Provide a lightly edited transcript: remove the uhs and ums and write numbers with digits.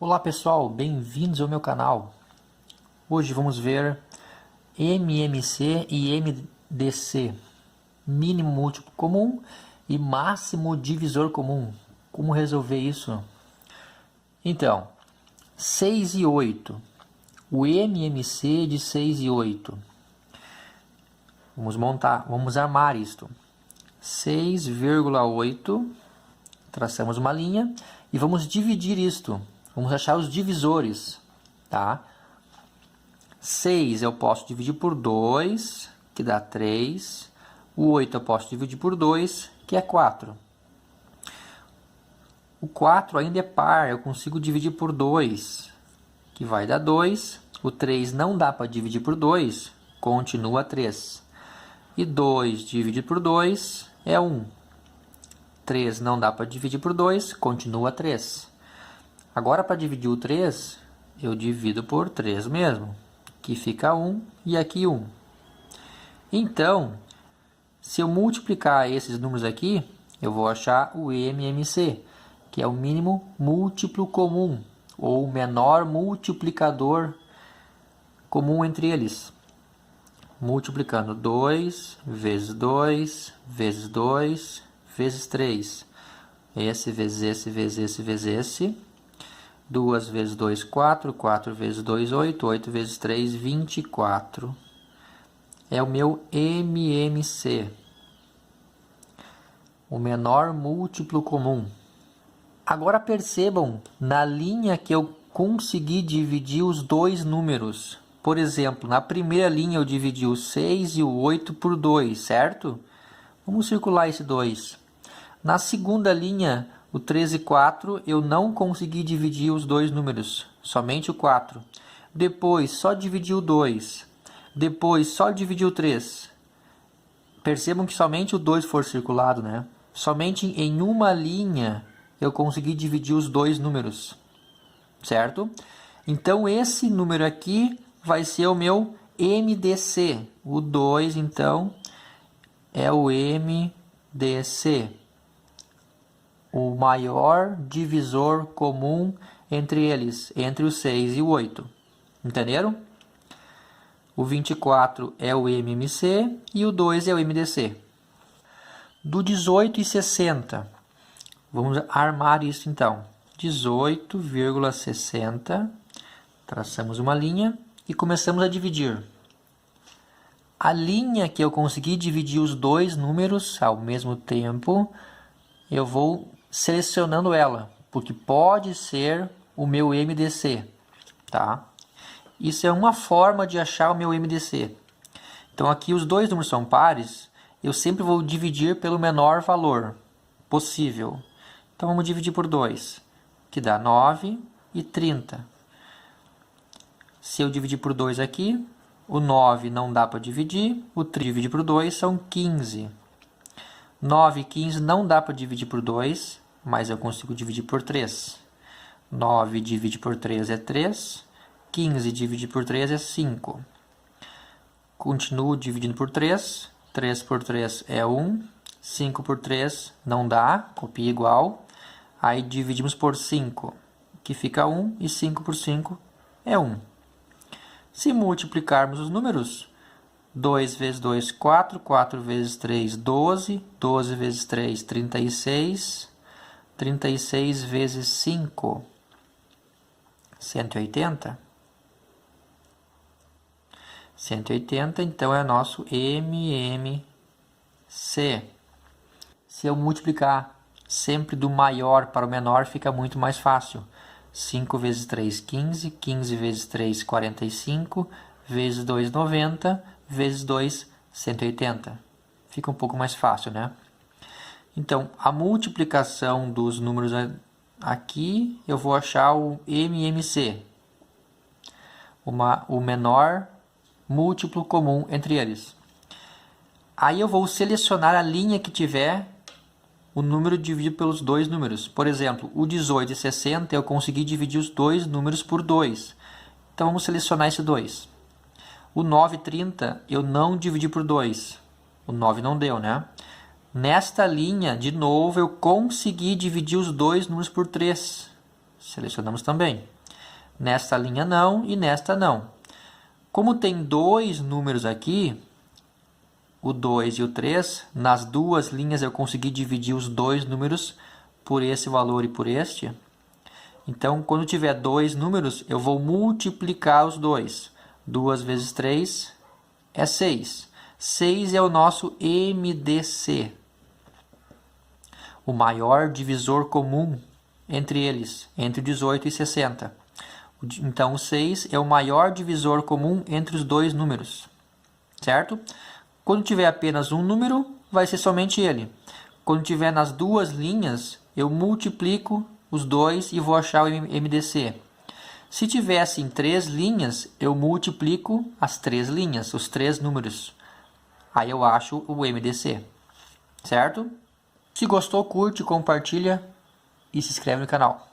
Olá pessoal, bem-vindos ao meu canal. Hoje vamos ver MMC e MDC, mínimo múltiplo comum e máximo divisor comum. Como resolver isso? Então, 6 e 8, o MMC de 6 e 8. Vamos armar isto. 6,8, traçamos uma linha e vamos dividir isto. Vamos achar os divisores, tá? 6 eu posso dividir por 2, que dá 3. O 8 eu posso dividir por 2, que é 4. O 4 ainda é par, eu consigo dividir por 2, que vai dar 2. O 3 não dá para dividir por 2, continua 3. E 2 dividido por 2 é 1. 3 não dá para dividir por 2, continua 3. Agora, para dividir o 3, eu divido por 3 mesmo, que fica 1 e aqui 1. Então, se eu multiplicar esses números aqui, eu vou achar o MMC, que é o mínimo múltiplo comum, ou o menor multiplicador comum entre eles. Multiplicando 2 vezes 2 vezes 2 vezes 3. Esse vezes esse vezes esse vezes esse. 2 vezes 2, 4. 4 vezes 2, 8. 8 vezes 3, 24. É o meu MMC. O menor múltiplo comum. Agora percebam na linha que eu consegui dividir os dois números. Por exemplo, na primeira linha eu dividi o 6 e o 8 por 2, certo? Vamos circular esse 2. Na segunda linha, o 3 e 4, eu não consegui dividir os dois números, somente o 4. Depois, só dividi o 2. Depois, só dividi o 3. Percebam que somente o 2 for circulado, né? Somente em uma linha eu consegui dividir os dois números, certo? Então, esse número aqui vai ser o meu MDC. O 2, então, é o MDC. O maior divisor comum entre eles, entre o 6 e o 8. Entenderam? O 24 é o MMC e o 2 é o MDC. Do 18 e 60, vamos armar isso então. 18,60, traçamos uma linha e começamos a dividir. A linha que eu consegui dividir os dois números ao mesmo tempo, eu vou selecionando ela, porque pode ser o meu MDC, tá? Isso é uma forma de achar o meu MDC. Então aqui os dois números são pares, eu sempre vou dividir pelo menor valor possível. Então vamos dividir por 2, que dá 9 e 30. Se eu dividir por 2 aqui, o 9 não dá para dividir, o 30 dividir por 2 são 15. 9 e 15 não dá para dividir por 2, mas eu consigo dividir por 3. 9 dividir por 3 é 3. 15 dividir por 3 é 5. Continuo dividindo por 3. 3 por 3 é 1. 5 por 3 não dá, copia igual. Aí dividimos por 5, que fica 1. E 5 por 5 é 1. Se multiplicarmos os números, 2 vezes 2, 4. 4 vezes 3, 12. 12 vezes 3, 36. 36 vezes 5, 180. 180, então é nosso MMC. Se eu multiplicar sempre do maior para o menor, fica muito mais fácil. 5 vezes 3, 15. 15 vezes 3, 45. Vezes 2, 90. Vezes 2, 180. Fica um pouco mais fácil, né? Então, a multiplicação dos números aqui, eu vou achar o MMC. O menor múltiplo comum entre eles. Aí eu vou selecionar a linha que tiver o número dividido pelos dois números. Por exemplo, o 18 e 60 eu consegui dividir os dois números por 2. Então vamos selecionar esse 2. O 9 e 30 eu não dividi por 2. O 9 não deu, né? Nesta linha, de novo, eu consegui dividir os dois números por 3. Selecionamos também. Nesta linha não e nesta não. Como tem dois números aqui, o 2 e o 3, nas duas linhas eu consegui dividir os dois números por esse valor e por este. Então, quando tiver dois números, eu vou multiplicar os dois. 2 vezes 3 é 6. 6 é o nosso MDC. O maior divisor comum entre eles, entre 18 e 60. Então, o 6 é o maior divisor comum entre os dois números. Certo? Quando tiver apenas um número, vai ser somente ele. Quando tiver nas duas linhas, eu multiplico os dois e vou achar o MDC. Se tivesse em 3 linhas, eu multiplico as 3 linhas, os 3 números. Aí eu acho o MDC. Certo? Se gostou, curte, compartilha e se inscreve no canal.